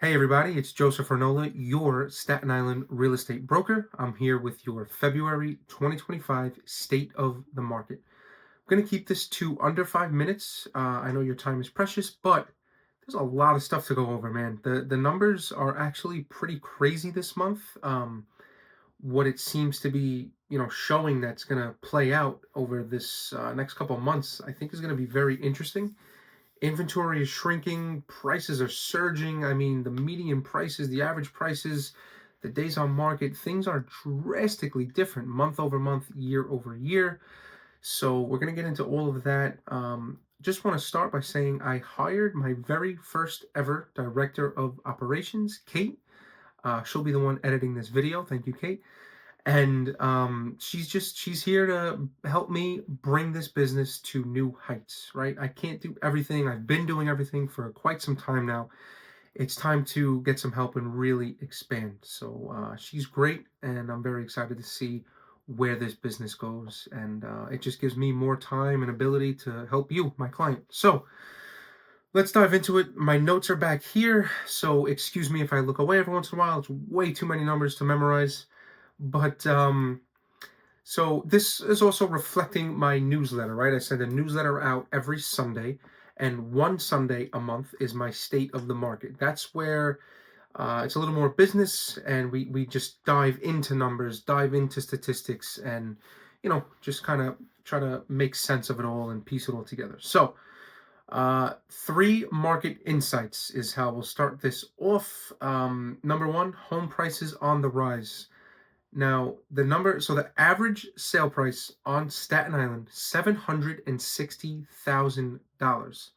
Hey everybody, it's Joseph Ranola, your Staten Island real estate broker. I'm here with your February 2025 State of the Market. I'm going to keep this to under 5 minutes. I know your time is precious, but there's a lot of stuff to go over, man. The numbers are actually pretty crazy this month. What it seems to be, showing that's going to play out over this next couple of months, I think is going to be very interesting. Inventory is shrinking, prices are surging. I mean, the median prices, the average prices, the days on market, things are drastically different month over month, year over year. So we're going to get into all of that. Just want to start by saying I hired my very first ever director of operations, Kate. She'll be the one editing this video. Thank you, Kate. And she's here to help me bring this business to new heights, right? I can't do everything. I've been doing everything for quite some time now. It's time to get some help and really expand. So she's great, and I'm very excited to see where this business goes. And it just gives me more time and ability to help you, my client. So let's dive into it. My notes are back here, so excuse me if I look away every once in a while. It's way too many numbers to memorize. But so this is also reflecting my newsletter, right? I send a newsletter out every Sunday, and one Sunday a month is my state of the market. That's where it's a little more business, and we just dive into numbers, dive into statistics, and just kind of try to make sense of it all and piece it all together. So, three market insights is how we'll start this off. Number one, home prices on the rise. Now, the average sale price on Staten Island, $760,000.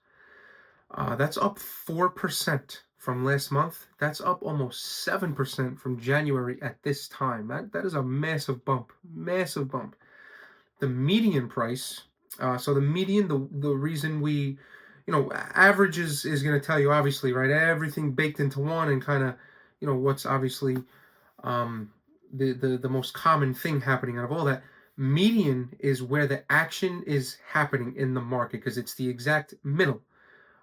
That's up 4% from last month. That's up almost 7% from January at this time. That is a massive bump, massive bump. The median price, so the median, the reason average is going to tell you, obviously, right? Everything baked into one and kind of, what's obviously um, the most common thing happening out of all that. Median is where the action is happening in the market because it's the exact middle,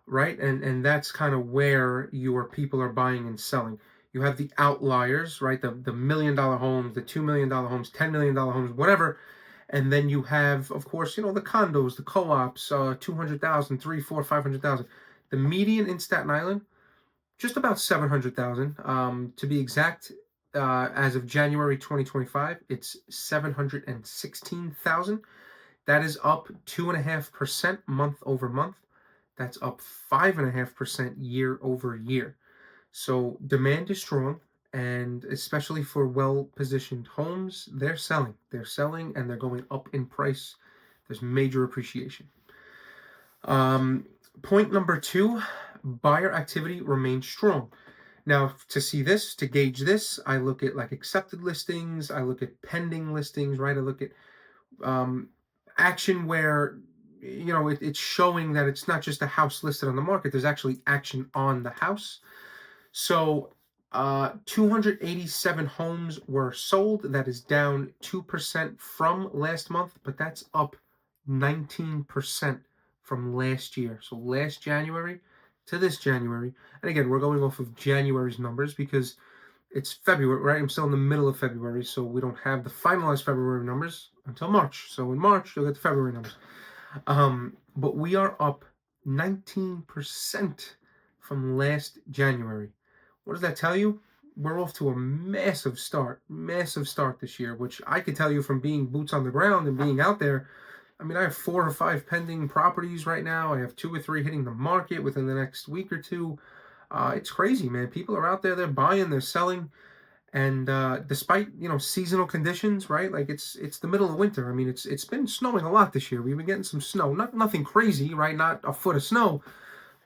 right? And that's kind of where your people are buying and selling. You have the outliers, right? The $1 million homes, the $2 million homes, $10 million homes, whatever. And then you have, of course, the condos, the co-ops, 200,000, 3, 4, 500,000. The median in Staten Island, just about 700,000. To be exact, as of January 2025, it's 716,000. That is up 2.5% month over month. That's up 5.5% year over year. So demand is strong, and especially for well-positioned homes, they're selling. They're selling, and they're going up in price. There's major appreciation. Um, Point number two, buyer activity remains strong. Now, to gauge this, I look at like accepted listings, I look at pending listings, right? I look at um, action where, it's showing that it's not just a house listed on the market, there's actually action on the house. So, 287 homes were sold. That is down 2% from last month, but that's up 19% from last year. So last January to this January. And again, we're going off of January's numbers because it's February, right? I'm still in the middle of February, so we don't have the finalized February numbers until March. So in March, you'll get the February numbers. But we are up 19% from last January. What does that tell you? We're off to a massive start this year, which I could tell you from being boots on the ground and being out there. I mean, I have 4 or 5 pending properties right now. I have 2 or 3 hitting the market within the next week or two. It's crazy, man. People are out there, they're buying, they're selling. And despite, seasonal conditions, right? Like it's the middle of winter. I mean, it's been snowing a lot this year. We've been getting some snow. Nothing crazy, right? Not a foot of snow,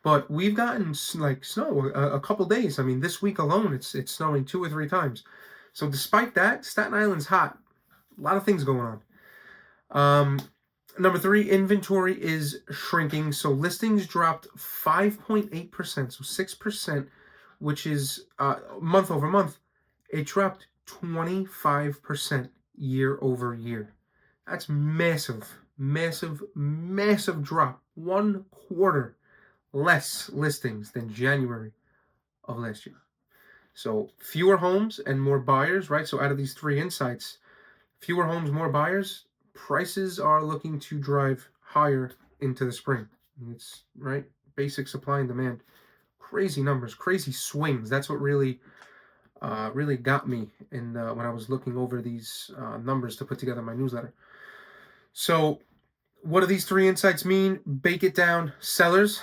but we've gotten like snow a couple days. I mean, this week alone, it's snowing 2 or 3 times. So despite that, Staten Island's hot. A lot of things going on. Number 3, inventory is shrinking. So listings dropped 5.8%, so 6%, which is month over month. It dropped 25% year over year. That's massive, massive, massive drop. 1/4 less listings than January of last year. So fewer homes and more buyers, right? So out of these three insights, fewer homes, more buyers, prices are looking to drive higher into the spring. It's right, basic supply and demand. Crazy numbers, crazy swings. That's what really got me in when I was looking over these numbers to put together my newsletter. So, what do these three insights mean? Bake it down. Sellers,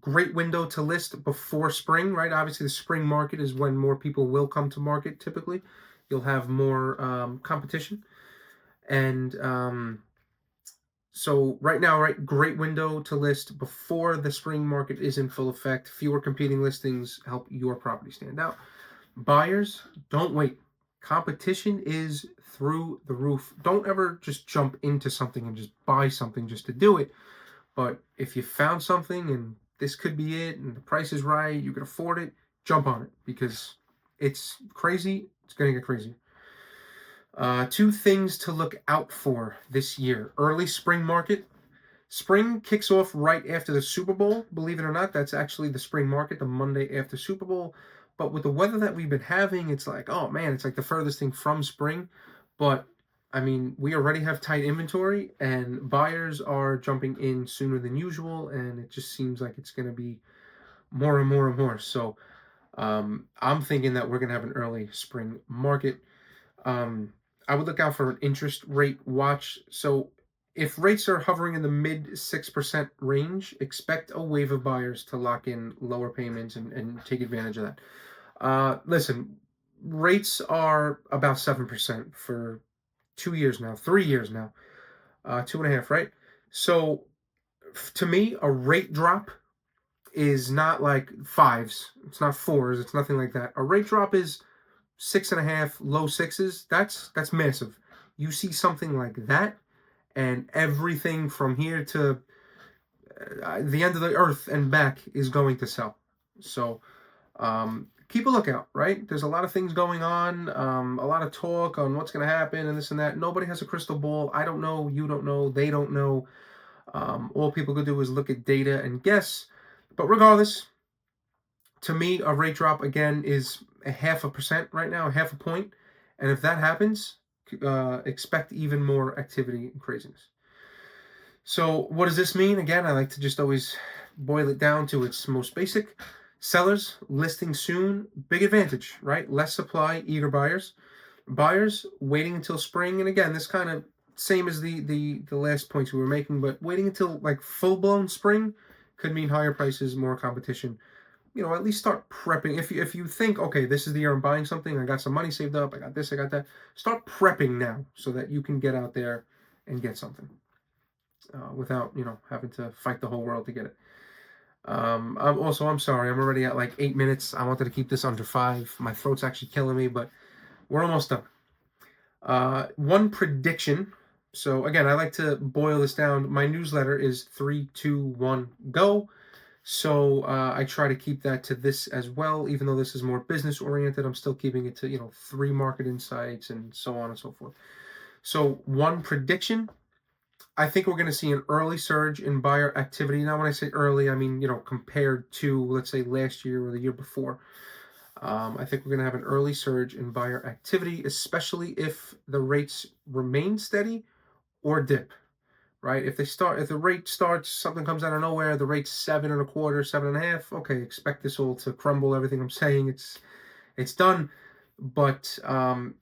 great window to list before spring, right? Obviously, the spring market is when more people will come to market. Typically, you'll have more competition, and so right now, right, great window to list before the spring market is in full effect. Fewer competing listings help your property stand out. Buyers, don't wait. Competition is through the roof. Don't ever just jump into something and just buy something just to do it. But if you found something and this could be it and the price is right, you can afford it, jump on it because it's crazy. It's going to get crazy. Two things to look out for this year. Early spring market. Spring kicks off right after the Super Bowl. Believe it or not, that's actually the spring market, the Monday after Super Bowl. But with the weather that we've been having, it's like, oh man, it's like the furthest thing from spring. But I mean, we already have tight inventory, and buyers are jumping in sooner than usual, and it just seems like it's going to be more and more and more. So I'm thinking that we're going to have an early spring market. Um, I would look out for an interest rate watch. So if rates are hovering in the mid 6% range, expect a wave of buyers to lock in lower payments and take advantage of that. Listen, rates are about 7% for 2 years now, 3 years now, 2.5, right? So to me, a rate drop is not like fives, it's not fours, it's nothing like that. A rate drop is 6.5, low sixes. That's massive. You see something like that, and everything from here to the end of the earth and back is going to sell. So keep a lookout, right? There's a lot of things going on, a lot of talk on what's going to happen and this and that. Nobody has a crystal ball. I don't know. You don't know. They don't know. All people could do is look at data and guess. But regardless, to me, a rate drop again is a 0.5% right now, a half a point. And if that happens, expect even more activity and craziness. So, what does this mean? Again, I like to just always boil it down to its most basic. Sellers listing soon, big advantage, right? Less supply, eager buyers. Buyers waiting until spring, and again, this kind of same as the last points we were making, but waiting until like full blown spring could mean higher prices, more competition. At least start prepping. If you think, okay, this is the year I'm buying something, I got some money saved up, I got this, I got that. Start prepping now so that you can get out there and get something without having to fight the whole world to get it. I'm sorry, I'm already at like 8 minutes. I wanted to keep this under 5. My throat's actually killing me, but we're almost done. One prediction. So again, I like to boil this down. My newsletter is 3, 2, 1, go. So I try to keep that to this as well, even though this is more business oriented. I'm still keeping it to 3 market insights and so on and so forth. So one prediction, I think we're going to see an early surge in buyer activity. Now, when I say early, I mean compared to let's say last year or the year before. I think we're going to have an early surge in buyer activity, especially if the rates remain steady or dip. Right? If the rate starts, something comes out of nowhere, the rate's 7.25, 7.5. Okay, expect this all to crumble. Everything I'm saying, it's done. But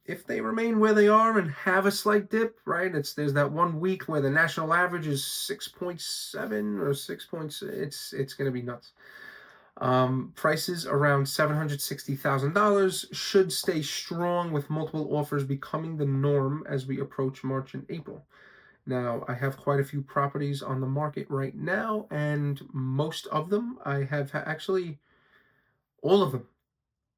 if they remain where they are and have a slight dip, right? There's that 1 week where the national average is 6.7 or 6 points. It's gonna be nuts. Prices around $760,000 should stay strong, with multiple offers becoming the norm as we approach March and April. Now, I have quite a few properties on the market right now, and most of them, I have actually all of them,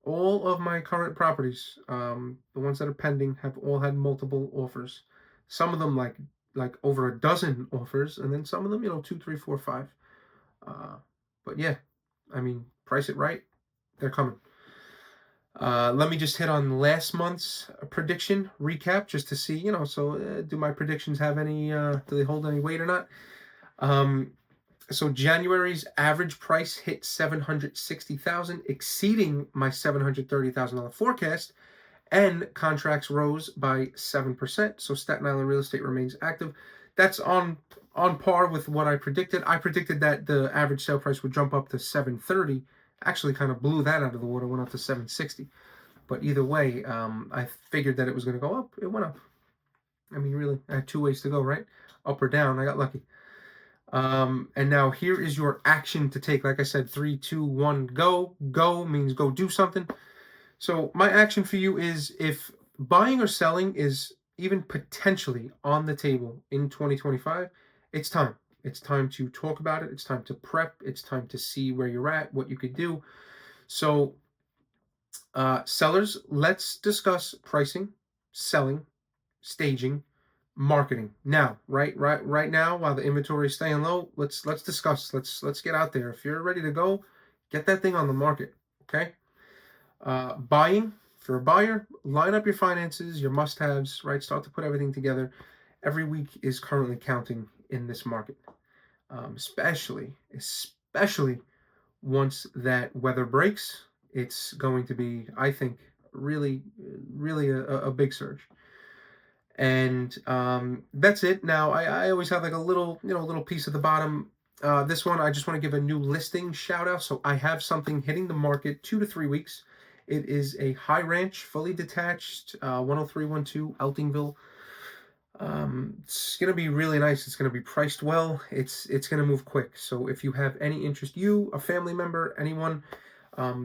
all of my current properties, the ones that are pending, have all had multiple offers. Some of them like over a dozen offers, and then some of them, 2, 3, 4, 5. But yeah, I mean, price it right, they're coming. Let me just hit on last month's prediction recap just to see, so do my predictions have any, do they hold any weight or not? So January's average price hit 760,000, exceeding my $730,000 forecast, and contracts rose by 7%. So Staten Island real estate remains active. That's on par with what I predicted. I predicted that the average sale price would jump up to 730. Actually, kind of blew that out of the water. Went up to 760. But either way, I figured that it was going to go up. It went up. I mean, really, I had two ways to go, right? Up or down. I got lucky. And now here is your action to take. Like I said, 3, 2, 1, go. Go means go do something. So my action for you is, if buying or selling is even potentially on the table in 2025, it's time. It's time to talk about it. It's time to prep. It's time to see where you're at, what you could do. So, sellers, let's discuss pricing, selling, staging, marketing. Now, right now, while the inventory is staying low, let's discuss. Let's get out there. If you're ready to go, get that thing on the market. Okay. Buying, if you're a buyer, line up your finances, your must-haves, right? Start to put everything together. Every week is currently counting in this market, especially once that weather breaks. It's going to be, I think, really a big surge. And that's it. Now, I always have like a little, little piece at the bottom. This one, I just want to give a new listing shout out. So I have something hitting the market 2 to 3 weeks. It is a high ranch, fully detached, 10312 Eltingville. It's gonna be really nice. It's gonna be priced well. It's gonna move quick. So if you have any interest, you, a family member, anyone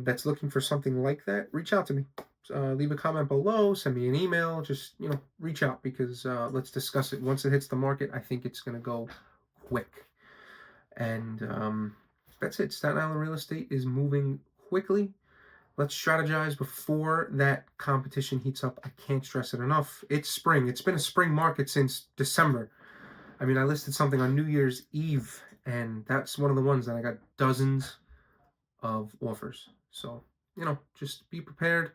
that's looking for something like that, reach out to me. Leave a comment below, send me an email, just reach out, because let's discuss it. Once it hits the market, I think it's gonna go quick. And that's it. Staten Island real estate is moving quickly. Let's strategize before that competition heats up. I can't stress it enough. It's spring. It's been a spring market since December. I mean, I listed something on New Year's Eve, and that's one of the ones that I got dozens of offers. So, just be prepared.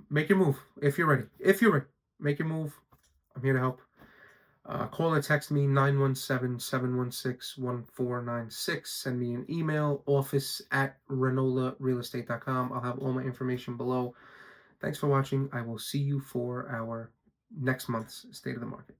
Make your move if you're ready. If you're ready, make your move. I'm here to help. Call or text me 917-716-1496. Send me an email, office@ranolarealestate.com. I'll have all my information below. Thanks for watching. I will see you for our next month's State of the Market.